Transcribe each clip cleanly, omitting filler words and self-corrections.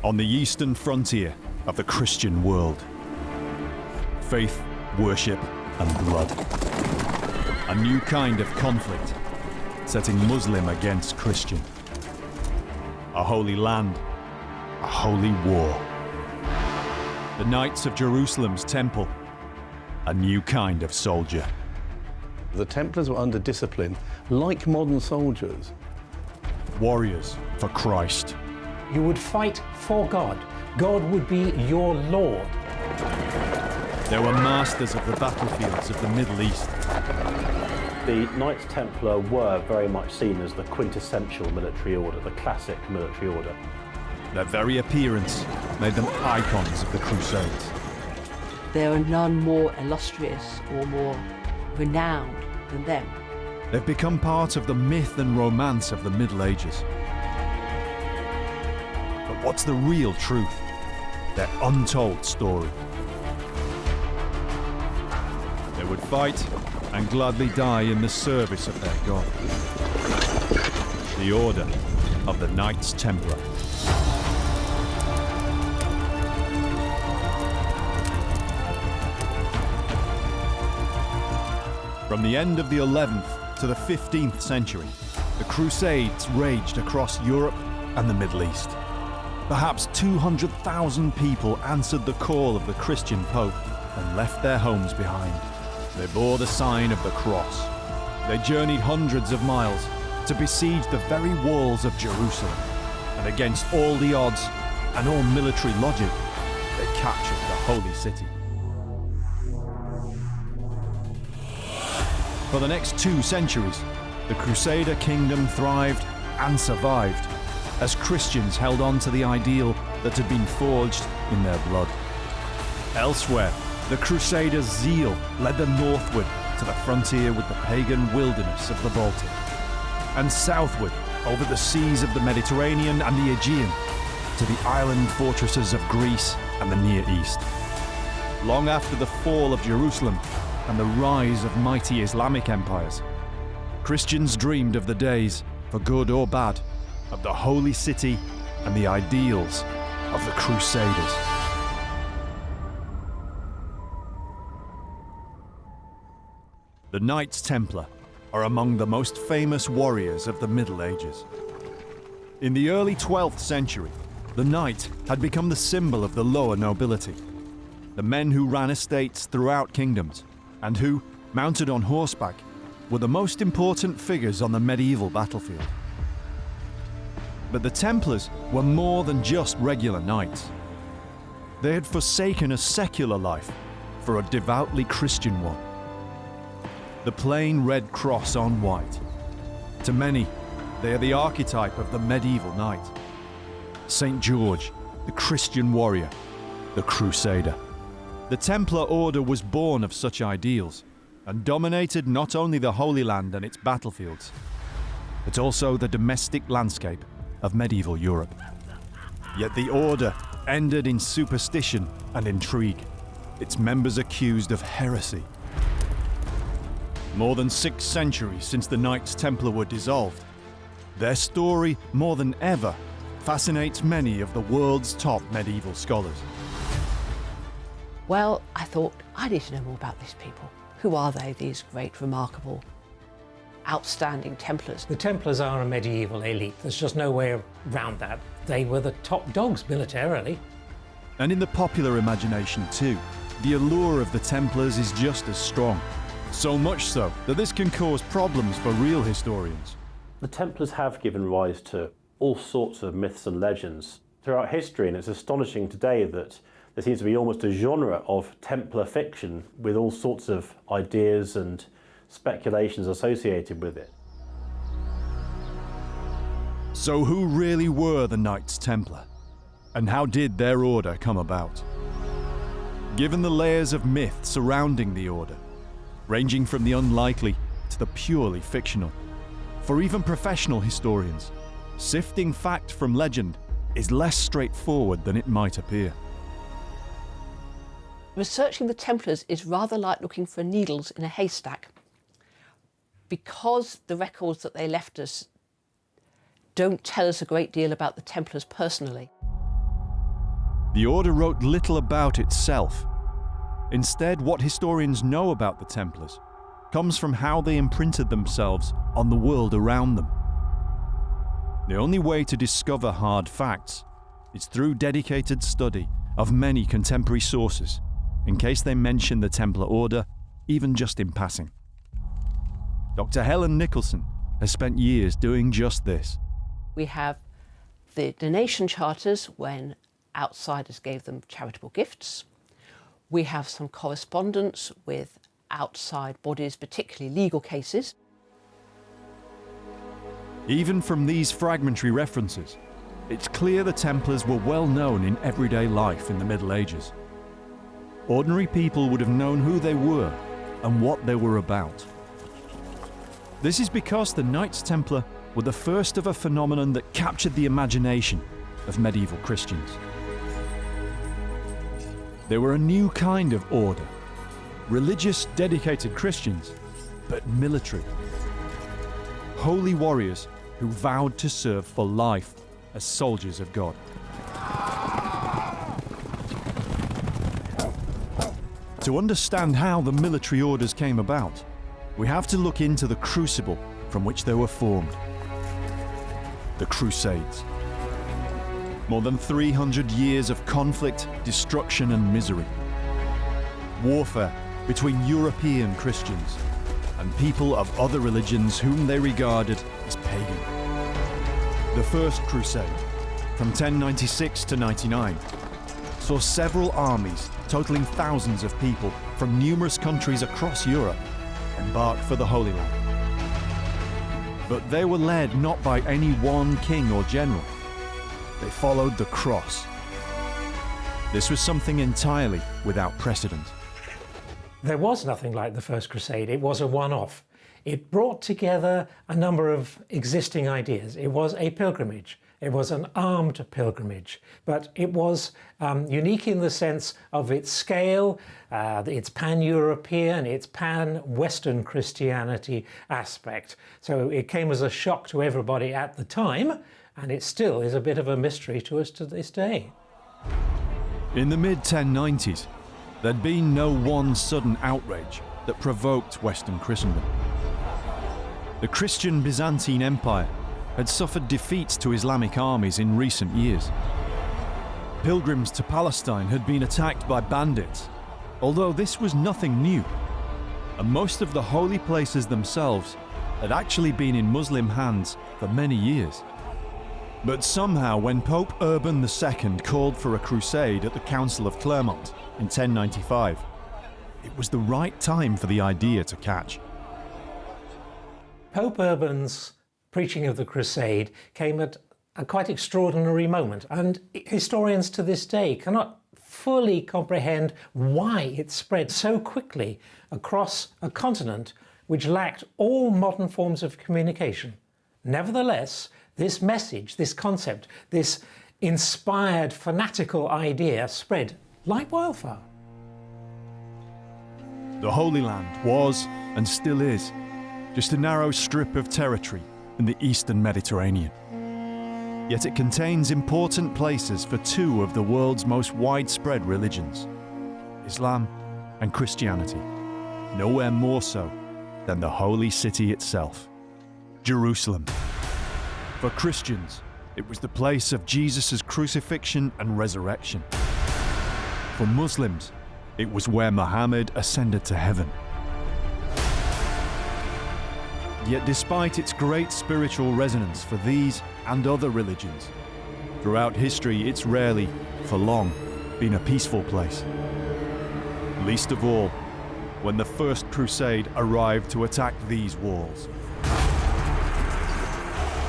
on the eastern frontier of the Christian world. Faith, worship, and blood. A new kind of conflict, setting Muslim against Christian. A holy land, a holy war. The Knights of Jerusalem's temple, a new kind of soldier. The Templars were under discipline, like modern soldiers. Warriors for Christ. You would fight for God. God would be your Lord. They were masters of the battlefields of the Middle East. The Knights Templar were very much seen as the quintessential military order, the classic military order. Their very appearance made them icons of the Crusades. There are none more illustrious or more renowned than them. They've become part of the myth and romance of the Middle Ages. But what's the real truth? Their untold story. They would fight and gladly die in the service of their God. The Order of the Knights Templar. From the end of the 11th to the 15th century, the Crusades raged across Europe and the Middle East. Perhaps 200,000 people answered the call of the Christian Pope and left their homes behind. They bore the sign of the cross. They journeyed hundreds of miles to besiege the very walls of Jerusalem. And against all the odds and all military logic, they captured the holy city. For the next 2 centuries, the Crusader kingdom thrived and survived as Christians held on to the ideal that had been forged in their blood. Elsewhere, the Crusaders' zeal led them northward to the frontier with the pagan wilderness of the Baltic, and southward over the seas of the Mediterranean and the Aegean to the island fortresses of Greece and the Near East. Long after the fall of Jerusalem and the rise of mighty Islamic empires, Christians dreamed of the days, for good or bad, of the holy city and the ideals of the Crusaders. The Knights Templar are among the most famous warriors of the Middle Ages. In the early 12th century, the knight had become the symbol of the lower nobility, the men who ran estates throughout kingdoms, and who, mounted on horseback, were the most important figures on the medieval battlefield. But the Templars were more than just regular knights. They had forsaken a secular life for a devoutly Christian one. The plain red cross on white. To many, they are the archetype of the medieval knight. St. George, the Christian warrior, the Crusader. The Templar Order was born of such ideals and dominated not only the Holy Land and its battlefields, but also the domestic landscape of medieval Europe. Yet the Order ended in superstition and intrigue, its members accused of heresy. More than 6 centuries since the Knights Templar were dissolved, their story, more than ever, fascinates many of the world's top medieval scholars. Well, I thought, I need to know more about these people. Who are they, these great, remarkable, outstanding Templars? The Templars are a medieval elite. There's just no way around that. They were the top dogs militarily. And in the popular imagination too, the allure of the Templars is just as strong. So much so that this can cause problems for real historians. The Templars have given rise to all sorts of myths and legends throughout history, and it's astonishing today that there seems to be almost a genre of Templar fiction with all sorts of ideas and speculations associated with it. So who really were the Knights Templar? And how did their order come about? Given the layers of myth surrounding the order, ranging from the unlikely to the purely fictional, for even professional historians, sifting fact from legend is less straightforward than it might appear. Researching the Templars is rather like looking for needles in a haystack, because the records that they left us don't tell us a great deal about the Templars personally. The order wrote little about itself. Instead, what historians know about the Templars comes from how they imprinted themselves on the world around them. The only way to discover hard facts is through dedicated study of many contemporary sources, in case they mention the Templar Order, even just in passing. Dr. Helen Nicholson has spent years doing just this. We have the donation charters when outsiders gave them charitable gifts. We have some correspondence with outside bodies, particularly legal cases. Even from these fragmentary references, it's clear the Templars were well known in everyday life in the Middle Ages. Ordinary people would have known who they were and what they were about. This is because the Knights Templar were the first of a phenomenon that captured the imagination of medieval Christians. They were a new kind of order, religious, dedicated Christians, but military. Holy warriors who vowed to serve for life as soldiers of God. To understand how the military orders came about, we have to look into the crucible from which they were formed. The Crusades. More than 300 years of conflict, destruction and misery. Warfare between European Christians and people of other religions whom they regarded as pagan. The First Crusade, from 1096 to 99, saw several armies totaling thousands of people from numerous countries across Europe embark for the Holy Land. But they were led not by any one king or general. They followed the cross. This was something entirely without precedent. There was nothing like the First Crusade. It was a one-off. It brought together a number of existing ideas. It was a pilgrimage. It was an armed pilgrimage, but it was unique in the sense of its scale, its pan-European, its pan-Western Christianity aspect. So it came as a shock to everybody at the time, and it still is a bit of a mystery to us to this day. In the mid-1090s, there'd been no one sudden outrage that provoked Western Christendom. The Christian Byzantine Empire had suffered defeats to Islamic armies in recent years. Pilgrims to Palestine had been attacked by bandits, although this was nothing new, and most of the holy places themselves had actually been in Muslim hands for many years. But somehow, when Pope Urban II called for a crusade at the Council of Clermont in 1095, it was the right time for the idea to catch. Pope Urban's preaching of the Crusade came at a quite extraordinary moment, and historians to this day cannot fully comprehend why it spread so quickly across a continent which lacked all modern forms of communication. Nevertheless, this message, this concept, this inspired fanatical idea spread like wildfire. The Holy Land was, and still is, just a narrow strip of territory in the Eastern Mediterranean. Yet it contains important places for two of the world's most widespread religions, Islam and Christianity, nowhere more so than the holy city itself, Jerusalem. For Christians, it was the place of Jesus' crucifixion and resurrection. For Muslims, it was where Muhammad ascended to heaven. Yet despite its great spiritual resonance for these and other religions, throughout history it's rarely, for long, been a peaceful place. Least of all, when the First Crusade arrived to attack these walls.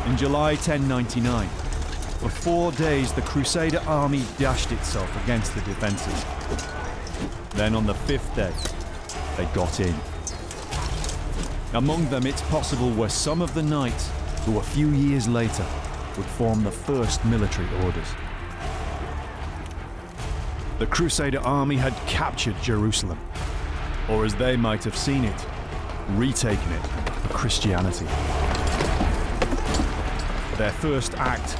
In July 1099, for 4 days the Crusader army dashed itself against the defences. Then on the 5th day, they got in. Among them, it's possible, were some of the knights who a few years later would form the first military orders. The Crusader army had captured Jerusalem, or as they might have seen it, retaken it for Christianity. Their first act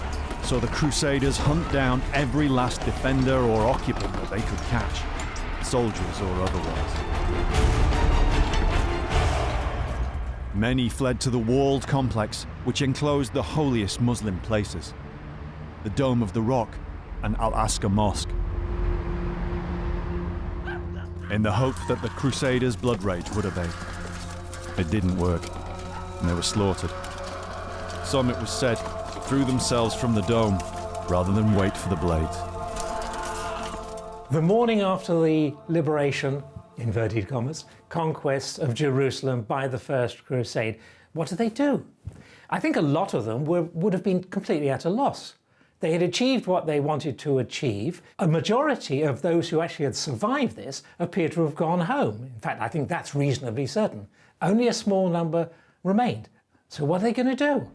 saw the Crusaders hunt down every last defender or occupant that they could catch, soldiers or otherwise. Many fled to the walled complex which enclosed the holiest Muslim places, the Dome of the Rock and Al-Aqsa Mosque, in the hope that the Crusaders' blood rage would abate. It didn't work, and they were slaughtered. Some, it was said, threw themselves from the dome rather than wait for the blades. The morning after the liberation, inverted commas, conquest of Jerusalem by the First Crusade, what did they do? I think a lot of them would have been completely at a loss. They had achieved what they wanted to achieve. A majority of those who actually had survived this appear to have gone home. In fact, I think that's reasonably certain. Only a small number remained. So what are they going to do?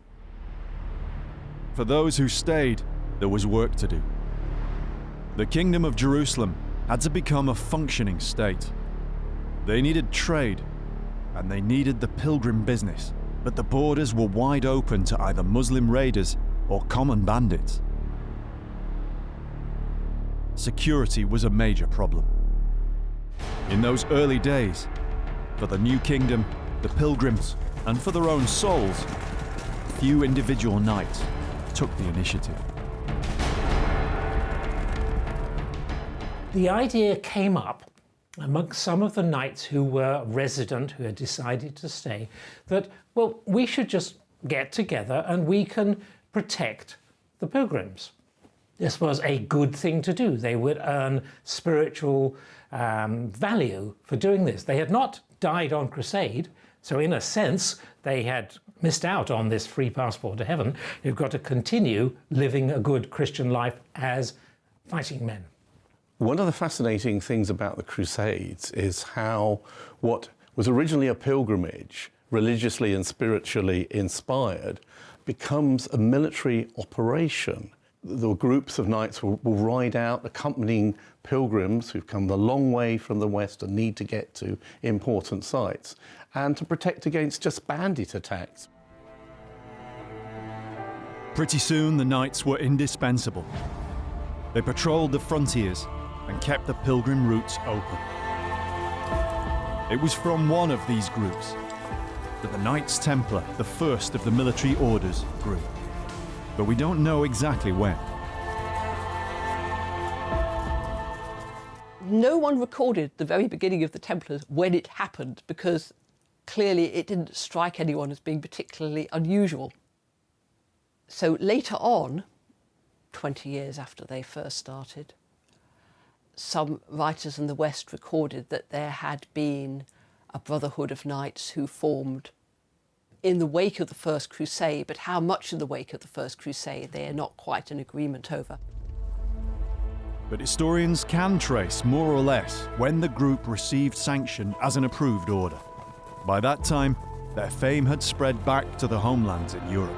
For those who stayed, there was work to do. The Kingdom of Jerusalem had to become a functioning state. They needed trade, and they needed the pilgrim business, but the borders were wide open to either Muslim raiders or common bandits. Security was a major problem. In those early days, for the new kingdom, the pilgrims, and for their own souls, few individual knights took the initiative. The idea came up amongst some of the knights who were resident, who had decided to stay, that, well, we should just get together and we can protect the pilgrims. This was a good thing to do. They would earn spiritual value for doing this. They had not died on crusade, so in a sense, they had missed out on this free passport to heaven. You've got to continue living a good Christian life as fighting men. One of the fascinating things about the Crusades is how what was originally a pilgrimage, religiously and spiritually inspired, becomes a military operation. The groups of knights will ride out accompanying pilgrims who've come the long way from the west and need to get to important sites, and to protect against just bandit attacks. Pretty soon, the knights were indispensable. They patrolled the frontiers and kept the pilgrim routes open. It was from one of these groups that the Knights Templar, the first of the military orders, grew. But we don't know exactly when. No one recorded the very beginning of the Templars when it happened, because clearly it didn't strike anyone as being particularly unusual. So later on, 20 years after they first started, some writers in the West recorded that there had been a brotherhood of knights who formed in the wake of the First Crusade, but how much in the wake of the First Crusade they are not quite in agreement over. But historians can trace more or less when the group received sanction as an approved order. By that time, their fame had spread back to the homelands in Europe.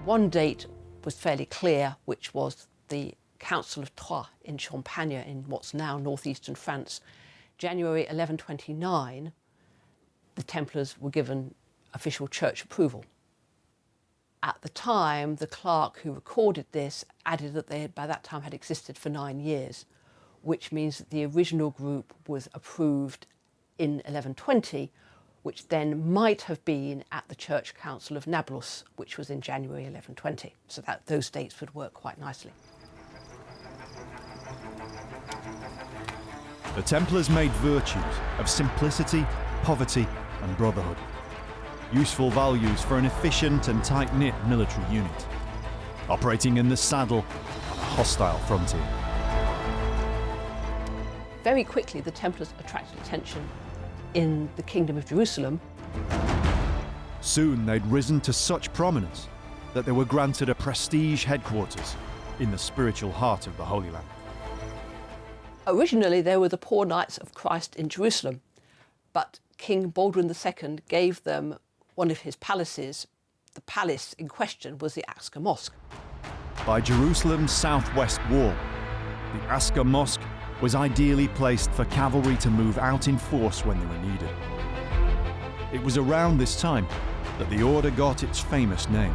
One date was fairly clear, which was the Council of Troyes in Champagne, in what's now northeastern France. January 1129, the Templars were given official church approval. At the time, the clerk who recorded this added that they by that time had existed for 9 years, which means that the original group was approved in 1120, which then might have been at the Church Council of Nablus, which was in January 1120. So that those dates would work quite nicely. The Templars made virtues of simplicity, poverty, and brotherhood. Useful values for an efficient and tight-knit military unit, operating in the saddle on a hostile frontier. Very quickly, the Templars attracted attention in the Kingdom of Jerusalem. Soon they'd risen to such prominence that they were granted a prestige headquarters in the spiritual heart of the Holy Land. Originally, they were the poor knights of Christ in Jerusalem, but King Baldwin II gave them one of his palaces. The palace in question was the Al-Aqsa Mosque. By Jerusalem's southwest wall, the Al-Aqsa Mosque was ideally placed for cavalry to move out in force when they were needed. It was around this time that the order got its famous name.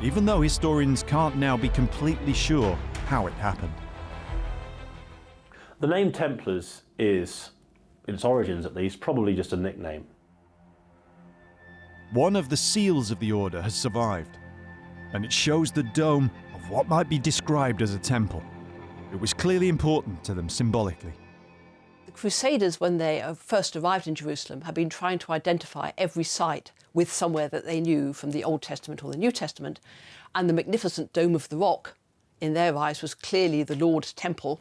even though historians can't now be completely sure how it happened. The name Templars is, in its origins at least, probably just a nickname. One of the seals of the order has survived, and it shows the dome of what might be described as a temple. It was clearly important to them symbolically. The Crusaders, when they first arrived in Jerusalem, had been trying to identify every site with somewhere that they knew from the Old Testament or the New Testament, and the magnificent Dome of the Rock, in their eyes, was clearly the Lord's temple,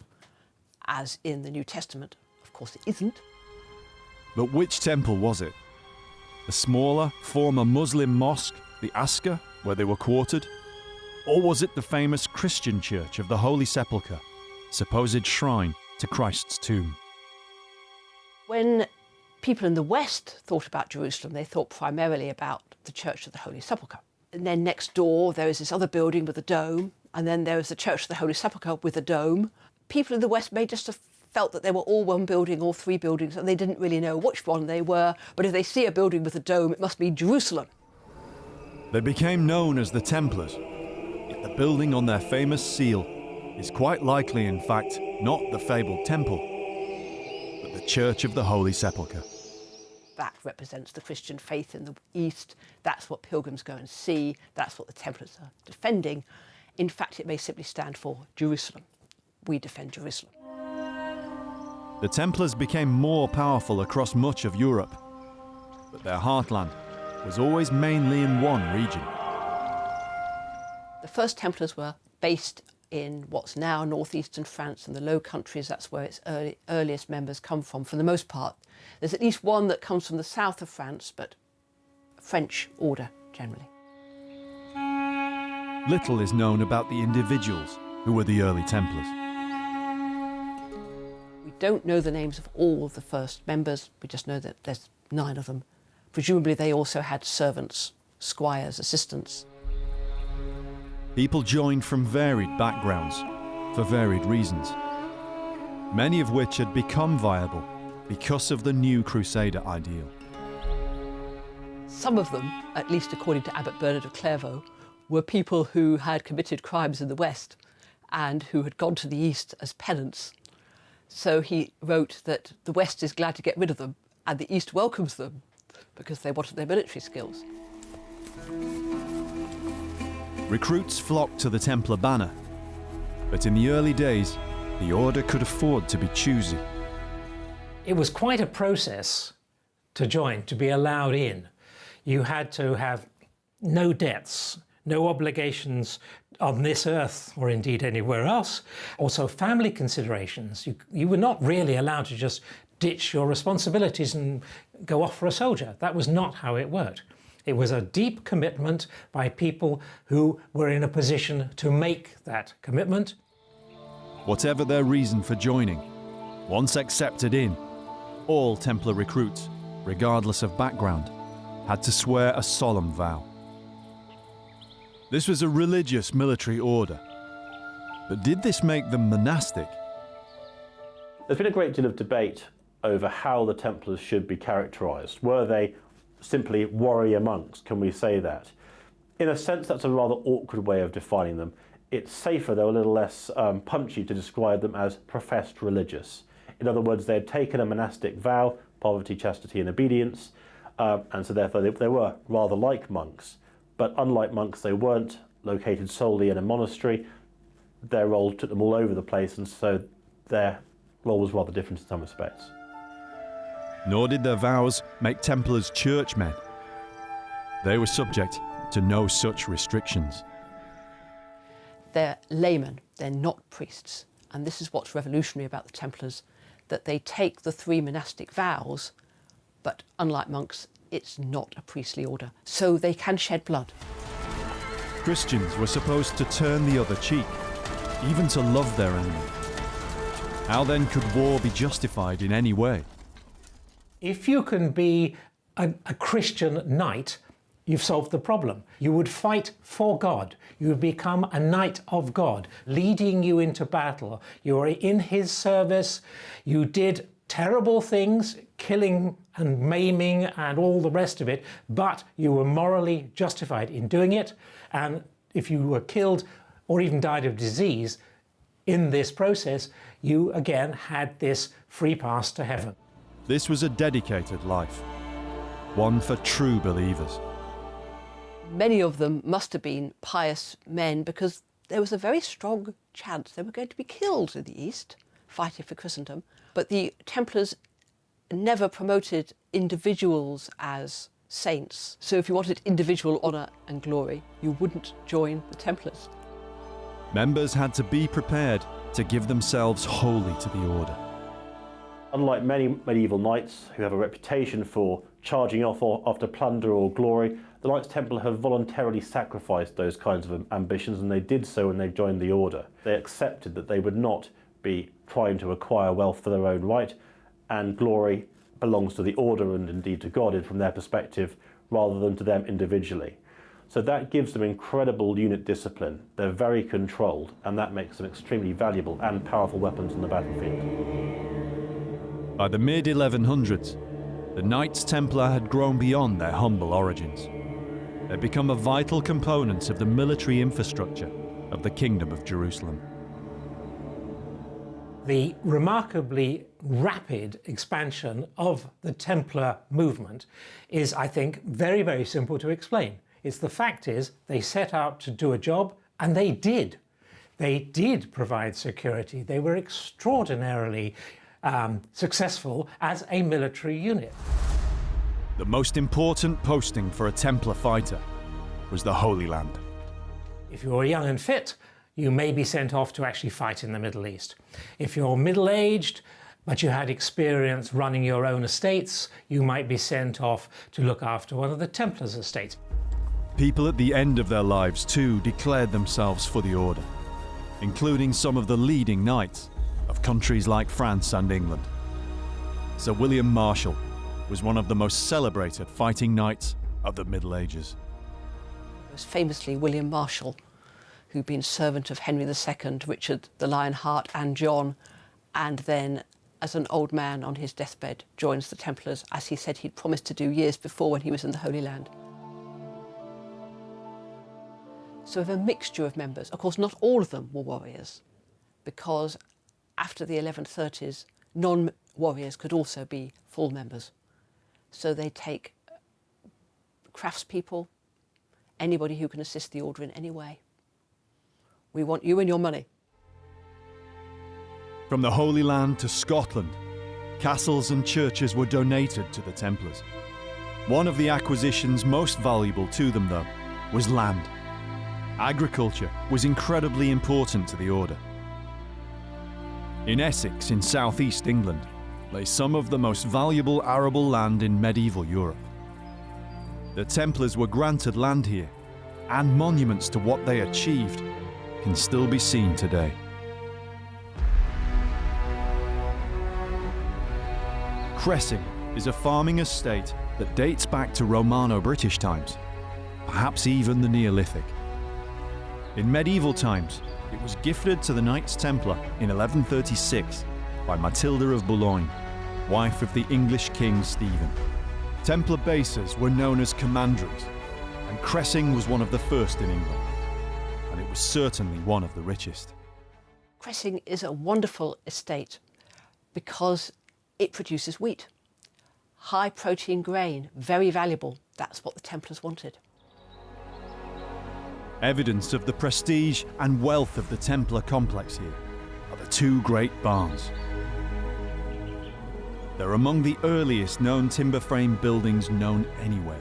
as in the New Testament. Of course, it isn't. But which temple was it? The smaller, former Muslim mosque, the Asker, where they were quartered? Or was it the famous Christian church of the Holy Sepulchre, supposed shrine to Christ's tomb? When people in the West thought about Jerusalem, they thought primarily about the Church of the Holy Sepulchre. And then next door, there is this other building with a dome, and then there is the Church of the Holy Sepulchre with a dome. People in the West may just have felt that they were all one building, all three buildings, and they didn't really know which one they were, but if they see a building with a dome, it must be Jerusalem. They became known as the Templars, yet the building on their famous seal is quite likely, in fact, not the fabled temple, but the Church of the Holy Sepulchre. That represents the Christian faith in the East. That's what pilgrims go and see. That's what the Templars are defending. In fact, it may simply stand for Jerusalem. We defend Jerusalem. The Templars became more powerful across much of Europe, but their heartland was always mainly in one region. The first Templars were based in what's now northeastern France and the Low Countries. That's where its earliest members come from, for the most part. There's at least one that comes from the south of France, but a French order generally. Little is known about the individuals who were the early Templars. We don't know the names of all of the first members. We just know that there's 9 of them. Presumably they also had servants, squires, assistants. People joined from varied backgrounds, for varied reasons, many of which had become viable because of the new Crusader ideal. Some of them, at least according to Abbot Bernard of Clairvaux, were people who had committed crimes in the West and who had gone to the East as penance. So he wrote that the West is glad to get rid of them and the East welcomes them because they wanted their military skills. Recruits flocked to the Templar banner, but in the early days, the order could afford to be choosy. It was quite a process to join, to be allowed in. You had to have no debts, no obligations on this earth or indeed anywhere else. Also family considerations. You were not really allowed to just ditch your responsibilities and go off for a soldier. That was not how it worked. It was a deep commitment by people who were in a position to make that commitment. Whatever their reason for joining, once accepted in, all Templar recruits, regardless of background, had to swear a solemn vow. This was a religious military order, but did this make them monastic? There's been a great deal of debate over how the Templars should be characterised. Were they simply warrior monks, can we say that? In a sense, that's a rather awkward way of defining them. It's safer, though a little less punchy, to describe them as professed religious. In other words, they had taken a monastic vow, poverty, chastity and obedience, and so therefore they were rather like monks. But unlike monks, they weren't located solely in a monastery. Their role took them all over the place, and so their role was rather different in some respects. Nor did their vows make Templars churchmen. They were subject to no such restrictions. They're laymen, they're not priests. And this is what's revolutionary about the Templars, that they take the 3 monastic vows, but unlike monks, it's not a priestly order, so they can shed blood. Christians were supposed to turn the other cheek, even to love their enemy. How then could war be justified in any way? If you can be a Christian knight, you've solved the problem. You would fight for God. You would become a knight of God, leading you into battle. You were in his service. You did terrible things, killing and maiming and all the rest of it, but you were morally justified in doing it, and if you were killed or even died of disease in this process, you again had this free pass to heaven. This was a dedicated life, one for true believers. Many of them must have been pious men because there was a very strong chance they were going to be killed in the East, fighting for Christendom. But the Templars never promoted individuals as saints. So if you wanted individual honour and glory, you wouldn't join the Templars. Members had to be prepared to give themselves wholly to the order. Unlike many medieval knights who have a reputation for charging off after plunder or glory, the Knights Templar have voluntarily sacrificed those kinds of ambitions, and they did so when they joined the order. They accepted that they would not be trying to acquire wealth for their own right, and glory belongs to the order and indeed to God from their perspective rather than to them individually. So that gives them incredible unit discipline. They're very controlled, and that makes them extremely valuable and powerful weapons on the battlefield. By the mid-1100s, the Knights Templar had grown beyond their humble origins. They'd become a vital component of the military infrastructure of the Kingdom of Jerusalem. The remarkably rapid expansion of the Templar movement is, I think, very, very simple to explain. It's the fact is they set out to do a job, and they did. They did provide security. They were extraordinarily successful as a military unit. The most important posting for a Templar fighter was the Holy Land. If you're young and fit, you may be sent off to actually fight in the Middle East. If you're middle-aged, but you had experience running your own estates, you might be sent off to look after one of the Templars' estates. People at the end of their lives too declared themselves for the order, including some of the leading knights of countries like France and England. Sir William Marshal was one of the most celebrated fighting knights of the Middle Ages. Most famously William Marshal, who'd been servant of Henry II, Richard the Lionheart and John, and then as an old man on his deathbed joins the Templars, as he said he'd promised to do years before when he was in the Holy Land. So we have a mixture of members. Of course, not all of them were warriors, because after the 1130s, non-warriors could also be full members. So they take craftspeople, anybody who can assist the order in any way. We want you and your money. From the Holy Land to Scotland, castles and churches were donated to the Templars. One of the acquisitions most valuable to them, though, was land. Agriculture was incredibly important to the order. In Essex, in southeast England, lay some of the most valuable arable land in medieval Europe. The Templars were granted land here, and monuments to what they achieved can still be seen today. Cressing is a farming estate that dates back to Romano-British times, perhaps even the Neolithic. In medieval times, it was gifted to the Knights Templar in 1136 by Matilda of Boulogne, wife of the English King Stephen. Templar bases were known as commanderies, and Cressing was one of the first in England, and it was certainly one of the richest. Cressing is a wonderful estate because it produces wheat. High protein grain, very valuable. That's what the Templars wanted. Evidence of the prestige and wealth of the Templar complex here are the two great barns. They're among the earliest known timber frame buildings known anywhere.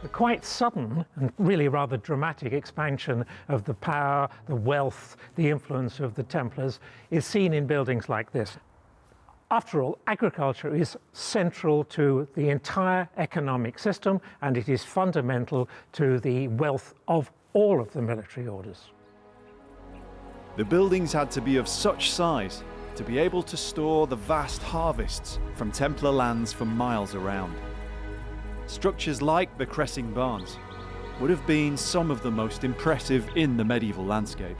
The quite sudden and really rather dramatic expansion of the power, the wealth, the influence of the Templars is seen in buildings like this. After all, agriculture is central to the entire economic system, and it is fundamental to the wealth of all of the military orders. The buildings had to be of such size to be able to store the vast harvests from Templar lands for miles around. Structures like the Cressing barns would have been some of the most impressive in the medieval landscape.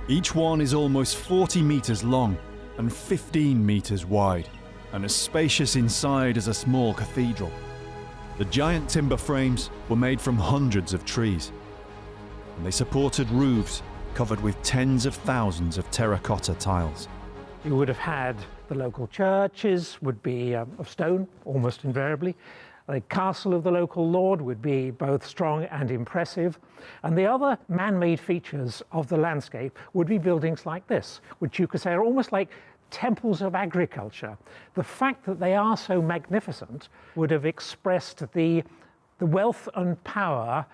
Each one is almost 40 metres long and 15 metres wide, and as spacious inside as a small cathedral. The giant timber frames were made from hundreds of trees, and they supported roofs covered with tens of thousands of terracotta tiles. You would have had the local churches would be of stone, almost invariably. The castle of the local lord would be both strong and impressive. And the other man-made features of the landscape would be buildings like this, which you could say are almost like temples of agriculture. The fact that they are so magnificent would have expressed the wealth and power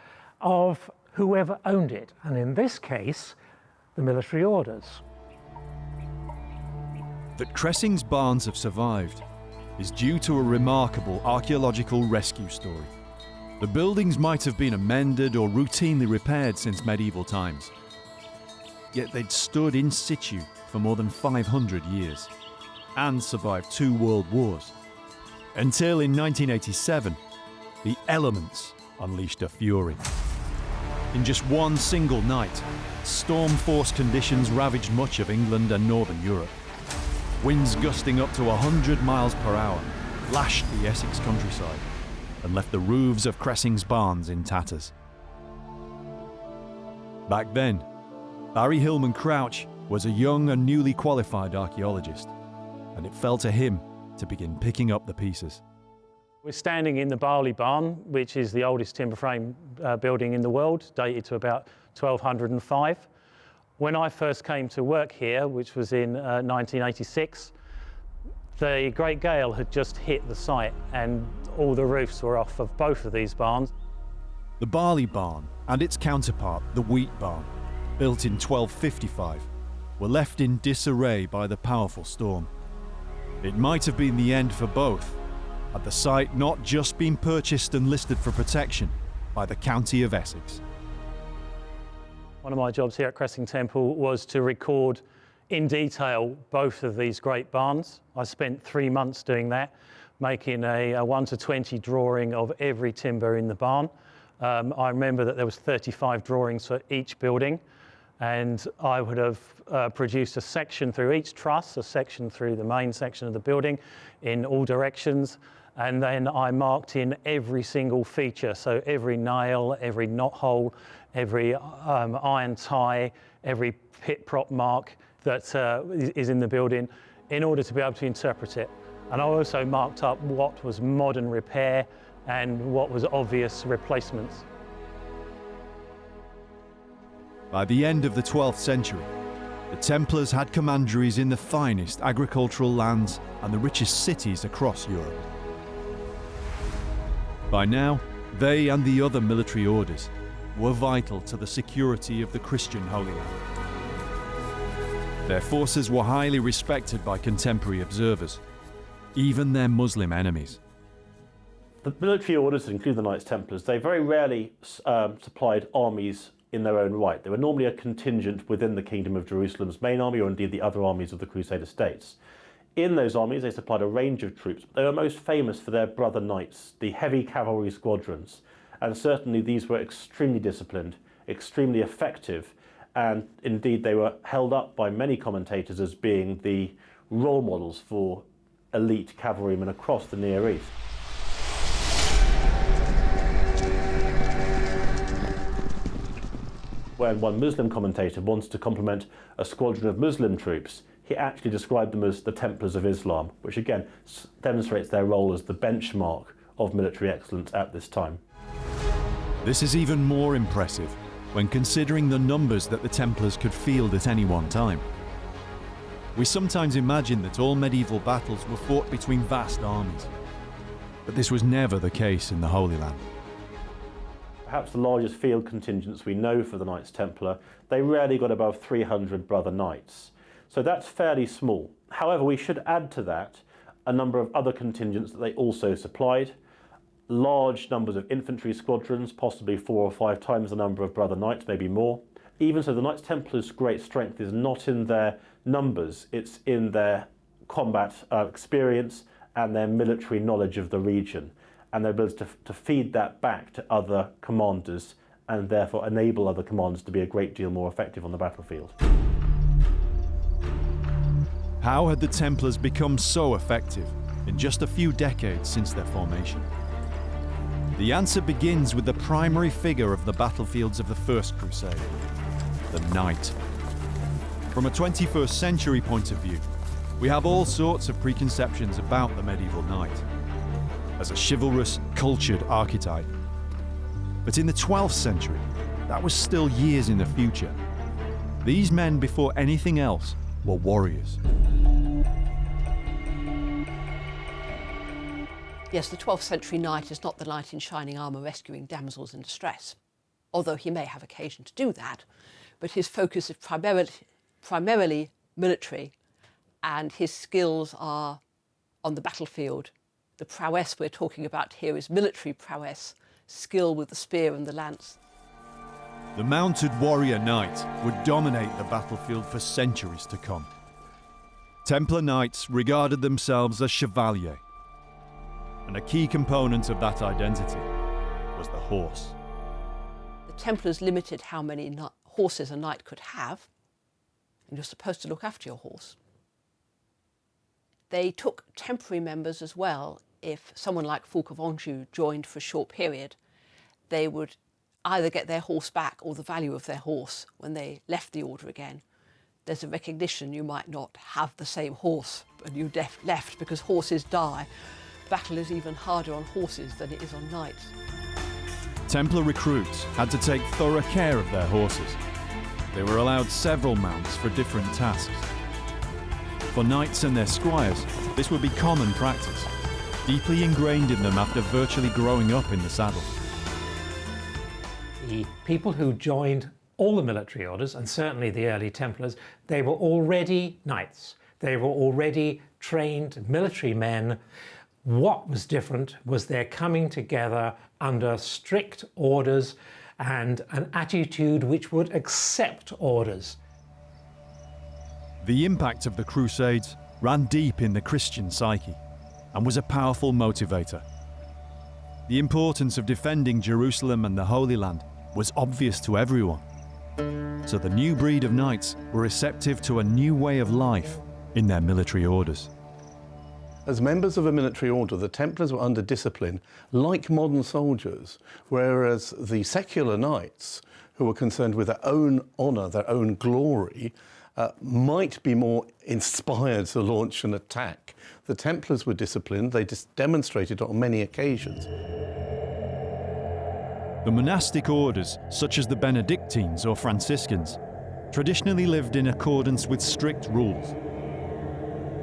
of whoever owned it, and in this case, the military orders. That Cressing's barns have survived is due to a remarkable archaeological rescue story. The buildings might have been amended or routinely repaired since medieval times, yet they'd stood in situ for more than 500 years and survived 2 world wars, until in 1987, the elements unleashed a fury. In just one single night, storm-force conditions ravaged much of England and northern Europe. Winds gusting up to 100 miles per hour lashed the Essex countryside and left the roofs of Cressing's barns in tatters. Back then, Barry Hillman Crouch was a young and newly qualified archaeologist, and it fell to him to begin picking up the pieces. We're standing in the Barley Barn, which is the oldest timber frame building in the world, dated to about 1205. When I first came to work here, which was in 1986, the Great Gale had just hit the site and all the roofs were off of both of these barns. The Barley Barn and its counterpart, the Wheat Barn, built in 1255, were left in disarray by the powerful storm. It might have been the end for both, had the site not just been purchased and listed for protection by the County of Essex. One of my jobs here at Cressing Temple was to record in detail both of these great barns. I spent 3 months doing that, making a 1:20 drawing of every timber in the barn. I remember that there was 35 drawings for each building, and I would have produced a section through each truss, a section through the main section of the building in all directions, and then I marked in every single feature, so every nail, every knot hole, every iron tie, every pit prop mark that is in the building in order to be able to interpret it. And I also marked up what was modern repair and what was obvious replacements. By the end of the 12th century, the Templars had commanderies in the finest agricultural lands and the richest cities across Europe. By now, they and the other military orders were vital to the security of the Christian Holy Land. Their forces were highly respected by contemporary observers, even their Muslim enemies. The military orders, including the Knights Templars, they very rarely supplied armies in their own right. They were normally a contingent within the Kingdom of Jerusalem's main army, or indeed the other armies of the Crusader states. In those armies, they supplied a range of troops, but they were most famous for their brother knights, the heavy cavalry squadrons. And certainly these were extremely disciplined, extremely effective, and indeed they were held up by many commentators as being the role models for elite cavalrymen across the Near East. When one Muslim commentator wants to compliment a squadron of Muslim troops, he actually described them as the Templars of Islam, which again demonstrates their role as the benchmark of military excellence at this time. This is even more impressive when considering the numbers that the Templars could field at any one time. We sometimes imagine that all medieval battles were fought between vast armies, but this was never the case in the Holy Land. Perhaps the largest field contingents we know for the Knights Templar, they rarely got above 300 brother knights. So that's fairly small. However, we should add to that a number of other contingents that they also supplied. Large numbers of infantry squadrons, possibly 4 or 5 times the number of brother knights, maybe more. Even so, the Knights Templars' great strength is not in their numbers, it's in their combat experience and their military knowledge of the region, and their ability to feed that back to other commanders and therefore enable other commanders to be a great deal more effective on the battlefield. How had the Templars become so effective in just a few decades since their formation? The answer begins with the primary figure of the battlefields of the First Crusade, the knight. From a 21st century point of view, we have all sorts of preconceptions about the medieval knight as a chivalrous, cultured archetype. But in the 12th century, that was still years in the future. These men, before anything else, were warriors. Yes, the 12th century knight is not the knight in shining armour rescuing damsels in distress, although he may have occasion to do that, but his focus is primarily military, and his skills are on the battlefield. The prowess we're talking about here is military prowess, skill with the spear and the lance. The mounted warrior knight would dominate the battlefield for centuries to come. Templar knights regarded themselves as chevaliers, and a key component of that identity was the horse. The Templars limited how many horses a knight could have, and you're supposed to look after your horse. They took temporary members as well. If someone like Fulk of Anjou joined for a short period, they would either get their horse back or the value of their horse when they left the order again. There's a recognition you might not have the same horse when you left, because horses die. Battle is even harder on horses than it is on knights. Templar recruits had to take thorough care of their horses. They were allowed several mounts for different tasks. For knights and their squires, this would be common practice, deeply ingrained in them after virtually growing up in the saddle. The people who joined all the military orders, and certainly the early Templars, they were already knights. They were already trained military men. What was different was their coming together under strict orders and an attitude which would accept orders. The impact of the Crusades ran deep in the Christian psyche and was a powerful motivator. The importance of defending Jerusalem and the Holy Land was obvious to everyone. So the new breed of knights were receptive to a new way of life in their military orders. As members of a military order, the Templars were under discipline like modern soldiers, whereas the secular knights, who were concerned with their own honour, their own glory, might be more inspired to launch an attack. The Templars were disciplined. They demonstrated on many occasions. The monastic orders, such as the Benedictines or Franciscans, traditionally lived in accordance with strict rules.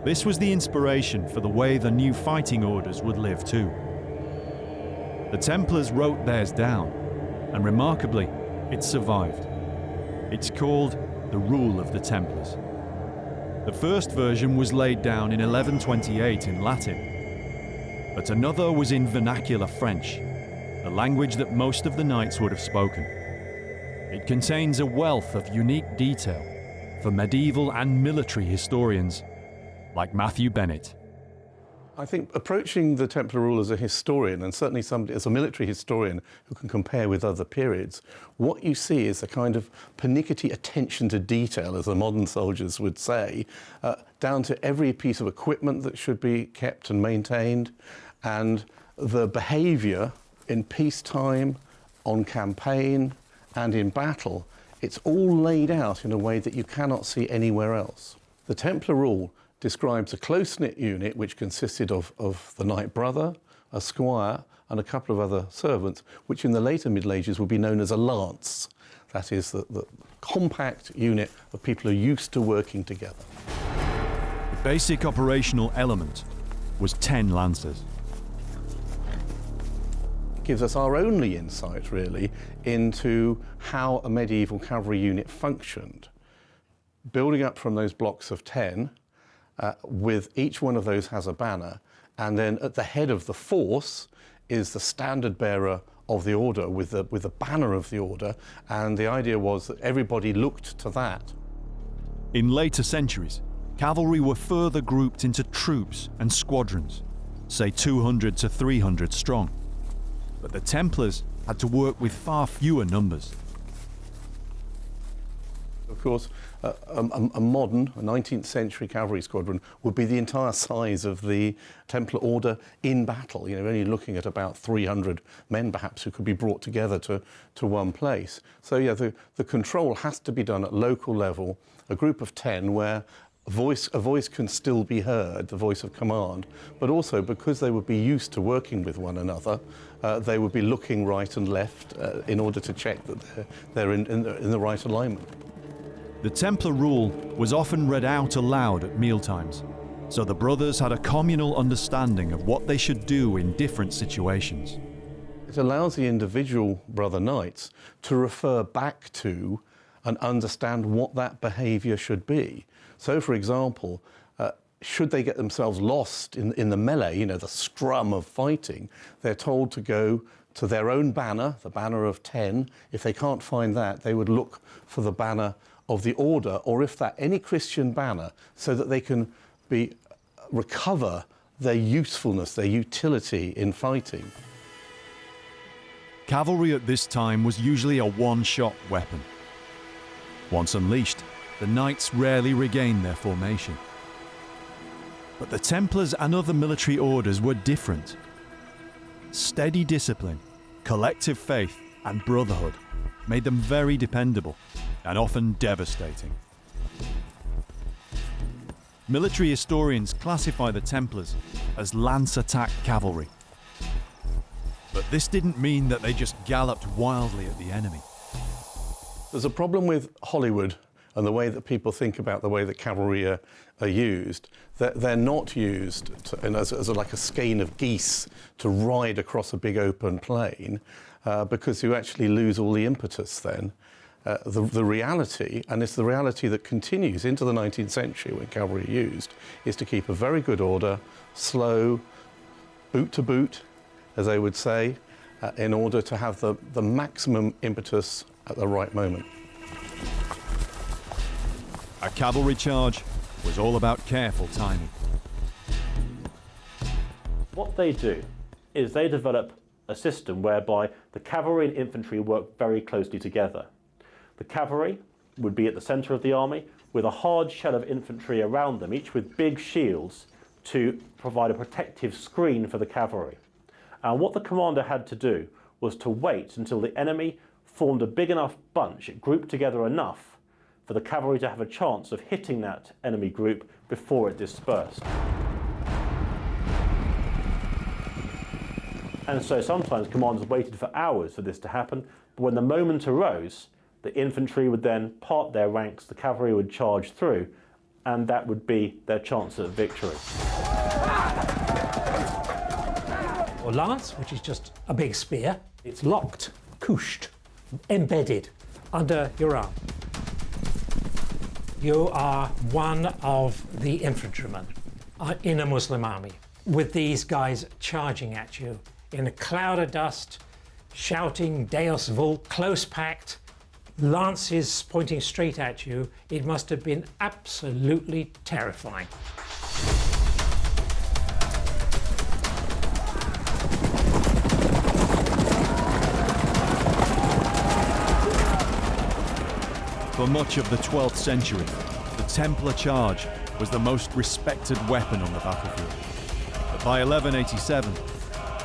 This was the inspiration for the way the new fighting orders would live too. The Templars wrote theirs down, and remarkably, it survived. It's called the Rule of the Templars. The first version was laid down in 1128 in Latin, but another was in vernacular French, the language that most of the knights would have spoken. It contains a wealth of unique detail for medieval and military historians like Matthew Bennett. I think approaching the Templar rule as a historian, and certainly somebody as a military historian who can compare with other periods, what you see is a kind of pernickety attention to detail, as the modern soldiers would say, down to every piece of equipment that should be kept and maintained, and the behaviour in peacetime, on campaign, and in battle. It's all laid out in a way that you cannot see anywhere else. The Templar rule describes a close-knit unit which consisted of the knight brother, a squire, and a couple of other servants, which in the later Middle Ages would be known as a lance. That is the compact unit of people who are used to working together. The basic operational element was 10 lancers. It gives us our only insight, really, into how a medieval cavalry unit functioned. Building up from those blocks of 10, with each one of those has a banner, and then at the head of the force is the standard bearer of the order with the banner of the order, and the idea was that everybody looked to that. In later centuries, cavalry were further grouped into troops and squadrons, say 200 to 300 strong. But the Templars had to work with far fewer numbers. of course, a modern, a 19th century cavalry squadron would be the entire size of the Templar Order in battle. You know, only looking at about 300 men, perhaps, who could be brought together to one place. So, yeah, the control has to be done at local level, a group of 10 where a voice can still be heard, the voice of command, but also because they would be used to working with one another, they would be looking right and left in order to check that they're in the right alignment. The Templar rule was often read out aloud at mealtimes, so the brothers had a communal understanding of what they should do in different situations. It allows the individual brother knights to refer back to and understand what that behaviour should be. So, for example, should they get themselves lost in the melee, you know, the scrum of fighting, they're told to go to their own banner, the banner of 10. If they can't find that, they would look for the banner of the order, or if that, any Christian banner, so that they can recover their usefulness, their utility in fighting. Cavalry at this time was usually a one-shot weapon. Once unleashed, the knights rarely regained their formation. But the Templars and other military orders were different. Steady discipline, collective faith, and brotherhood made them very dependable and often devastating. Military historians classify the Templars as lance-attack cavalry. But this didn't mean that they just galloped wildly at the enemy. There's a problem with Hollywood and the way that people think about the way that cavalry are used. They're not used as like a skein of geese to ride across a big open plain because you actually lose all the impetus then. The reality, and it's the reality that continues into the 19th century when cavalry are used, is to keep a very good order, slow, boot to boot, as they would say, in order to have the maximum impetus at the right moment. A cavalry charge was all about careful timing. What they do is they develop a system whereby the cavalry and infantry work very closely together. The cavalry would be at the centre of the army with a hard shell of infantry around them, each with big shields to provide a protective screen for the cavalry. And what the commander had to do was to wait until the enemy formed a big enough bunch, it grouped together enough for the cavalry to have a chance of hitting that enemy group before it dispersed. And so sometimes commanders waited for hours for this to happen, but when the moment arose, the infantry would then part their ranks, the cavalry would charge through, and that would be their chance at victory. Or lance, which is just a big spear. It's locked, couched, embedded under your arm. You are one of the infantrymen in a Muslim army, with these guys charging at you in a cloud of dust, shouting Deus Vult, close-packed, lances pointing straight at you. It must have been absolutely terrifying. For much of the 12th century, the Templar charge was the most respected weapon on the battlefield. But by 1187,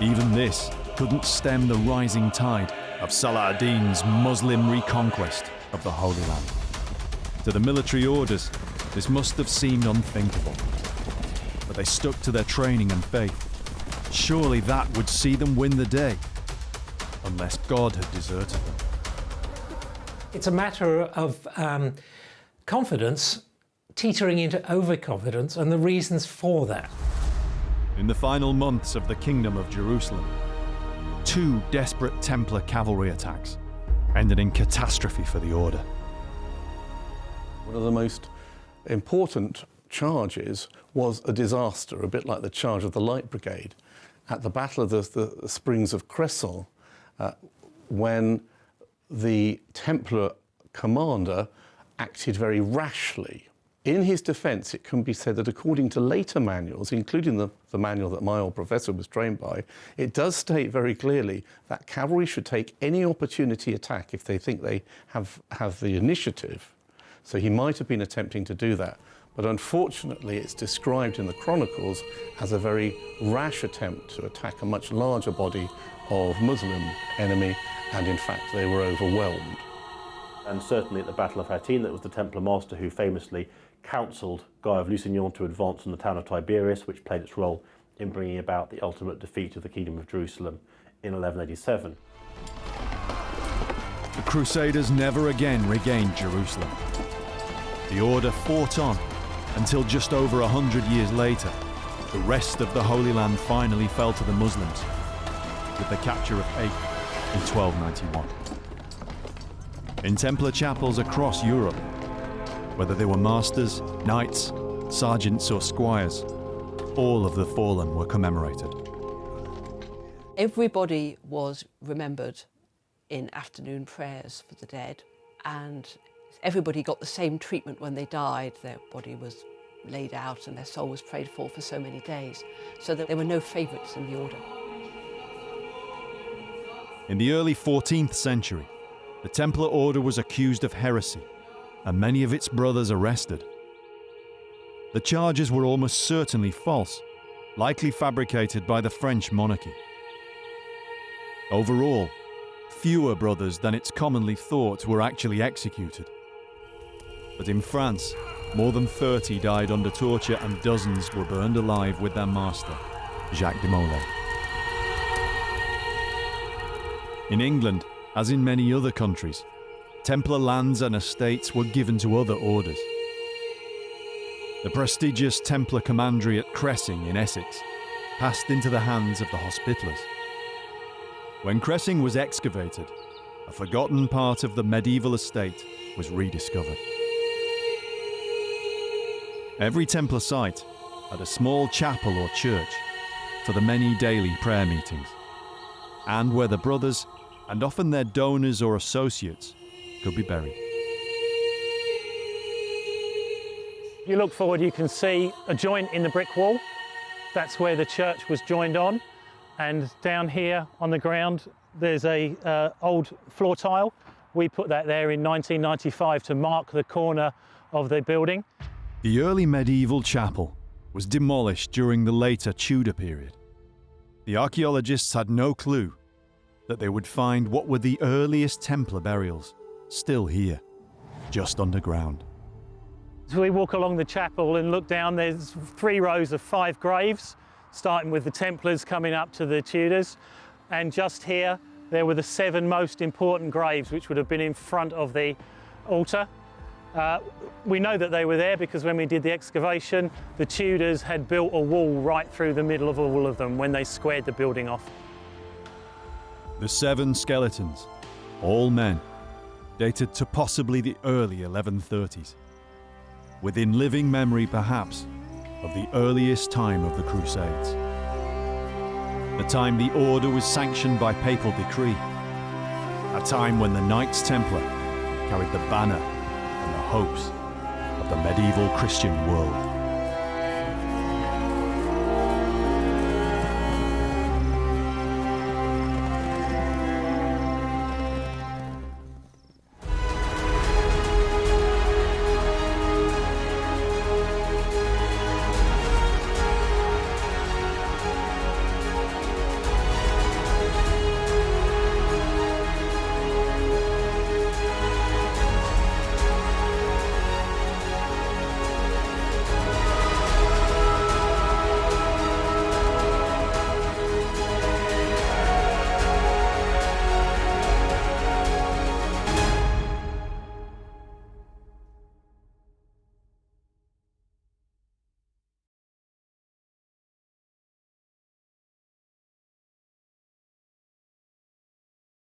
even this couldn't stem the rising tide of Salah ad-Din's Muslim reconquest of the Holy Land. To the military orders, this must have seemed unthinkable. But they stuck to their training and faith. Surely that would see them win the day, unless God had deserted them. It's a matter of confidence teetering into overconfidence and the reasons for that. In the final months of the Kingdom of Jerusalem, 2 desperate Templar cavalry attacks ended in catastrophe for the order. One of the most important charges was a disaster, a bit like the charge of the Light Brigade at the Battle of the Springs of Cresson, when the Templar commander acted very rashly. In his defence, it can be said that according to later manuals, including the manual that my old professor was trained by, it does state very clearly that cavalry should take any opportunity attack if they think they have the initiative So he might have been attempting to do that. But unfortunately, it's described in the Chronicles as a very rash attempt to attack a much larger body of Muslim enemy, and in fact they were overwhelmed. And certainly at the Battle of Hattin, it was the Templar master who famously counselled Guy of Lusignan to advance on the town of Tiberias, which played its role in bringing about the ultimate defeat of the Kingdom of Jerusalem in 1187. The Crusaders never again regained Jerusalem. The order fought on until just over 100 years later, the rest of the Holy Land finally fell to the Muslims, with the capture of Acre in 1291. In Templar chapels across Europe, whether they were masters, knights, sergeants or squires, all of the fallen were commemorated. Everybody was remembered in afternoon prayers for the dead, and everybody got the same treatment when they died. Their body was laid out and their soul was prayed for so many days, so that there were no favourites in the order. In the early 14th century, the Templar order was accused of heresy, and many of its brothers arrested. The charges were almost certainly false, likely fabricated by the French monarchy. Overall, fewer brothers than it's commonly thought were actually executed. But in France, more than 30 died under torture and dozens were burned alive with their master, Jacques de Molay. In England, as in many other countries, Templar lands and estates were given to other orders. The prestigious Templar commandery at Cressing in Essex passed into the hands of the Hospitallers. When Cressing was excavated, a forgotten part of the medieval estate was rediscovered. Every Templar site had a small chapel or church for the many daily prayer meetings, and where the brothers, and often their donors or associates, could be buried. If you look forward, you can see a joint in the brick wall. That's where the church was joined on. And down here on the ground, there's a old floor tile. We put that there in 1995 to mark the corner of the building. The early medieval chapel was demolished during the later Tudor period. The archaeologists had no clue that they would find what were the earliest Templar burials still here, just underground. As we walk along the chapel and look down, there's 3 rows of 5 graves, starting with the Templars coming up to the Tudors. And just here, there were the 7 most important graves, which would have been in front of the altar. We know that they were there because when we did the excavation, the Tudors had built a wall right through the middle of all of them when they squared the building off. The 7 skeletons, all men, dated to possibly the early 1130s, within living memory perhaps of the earliest time of the Crusades. The time the order was sanctioned by papal decree, a time when the Knights Templar carried the banner and the hopes of the medieval Christian world.